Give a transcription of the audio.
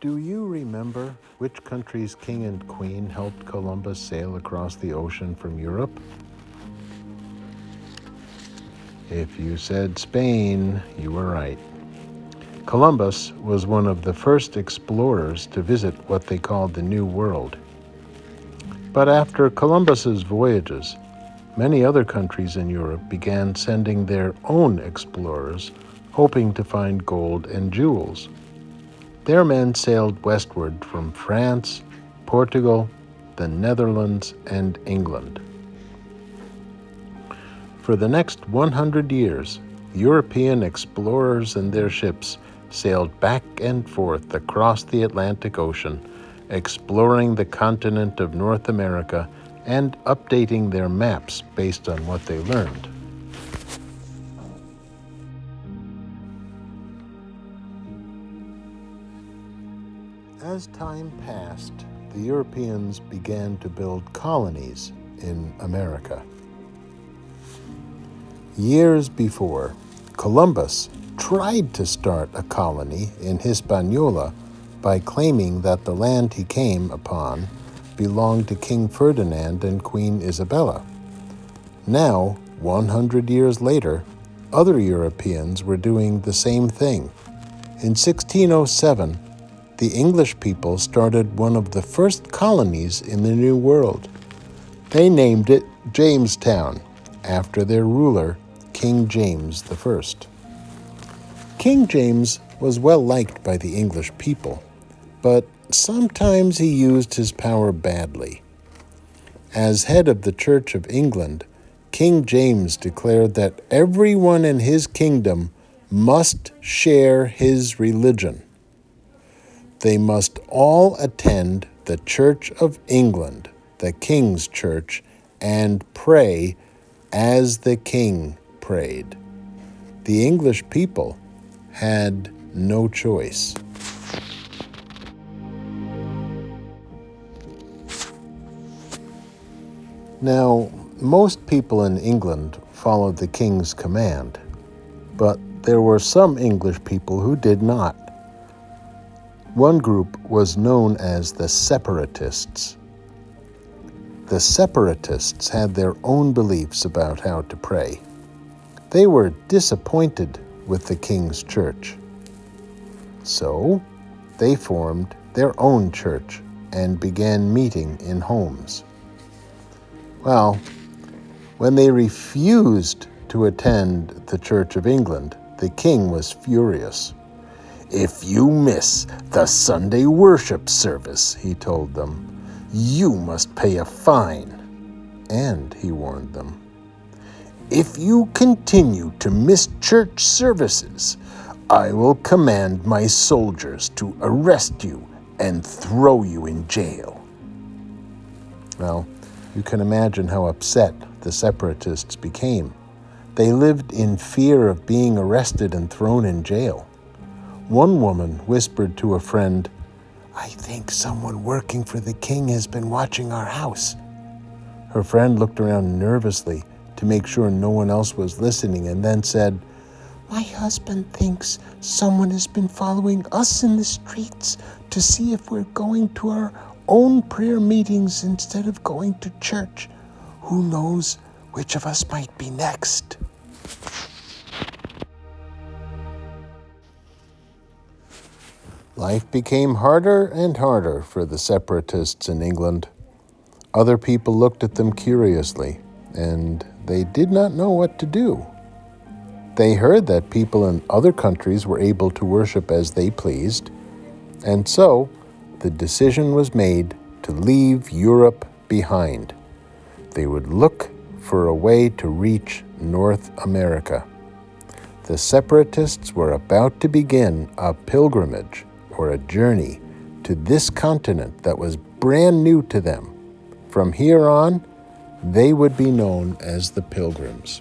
Do you remember which country's king and queen helped Columbus sail across the ocean from Europe? If you said Spain, you were right. Columbus was one of the first explorers to visit what they called the New World. But after Columbus's voyages, many other countries in Europe began sending their own explorers, hoping to find gold and jewels. Their men sailed westward from France, Portugal, the Netherlands, and England. For the next 100 years, European explorers and their ships sailed back and forth across the Atlantic Ocean, exploring the continent of North America and updating their maps based on what they learned. As time passed, the Europeans began to build colonies in America. Years before, Columbus tried to start a colony in Hispaniola by claiming that the land he came upon belonged to King Ferdinand and Queen Isabella. Now, 100 years later, other Europeans were doing the same thing. In 1607, the English people started one of the first colonies in the New World. They named it Jamestown, after their ruler, King James I. King James was well liked by the English people, but sometimes he used his power badly. As head of the Church of England, King James declared that everyone in his kingdom must share his religion. They must all attend the Church of England, the King's Church, and pray as the King prayed. The English people had no choice. Now, most people in England followed the King's command, but there were some English people who did not. One group was known as the Separatists. The Separatists had their own beliefs about how to pray. They were disappointed with the King's church. So, they formed their own church and began meeting in homes. Well, when they refused to attend the Church of England, the king was furious. "If you miss the Sunday worship service," he told them, "you must pay a fine." And he warned them, "If you continue to miss church services, I will command my soldiers to arrest you and throw you in jail." Well, you can imagine how upset the Separatists became. They lived in fear of being arrested and thrown in jail. One woman whispered to a friend, "I think someone working for the king has been watching our house." Her friend looked around nervously to make sure no one else was listening and then said, "My husband thinks someone has been following us in the streets to see if we're going to our own prayer meetings instead of going to church. Who knows which of us might be next?" Life became harder and harder for the Separatists in England. Other people looked at them curiously, and they did not know what to do. They heard that people in other countries were able to worship as they pleased, and so the decision was made to leave Europe behind. They would look for a way to reach North America. The Separatists were about to begin a pilgrimage, or a journey, to this continent that was brand new to them. From here on, they would be known as the Pilgrims.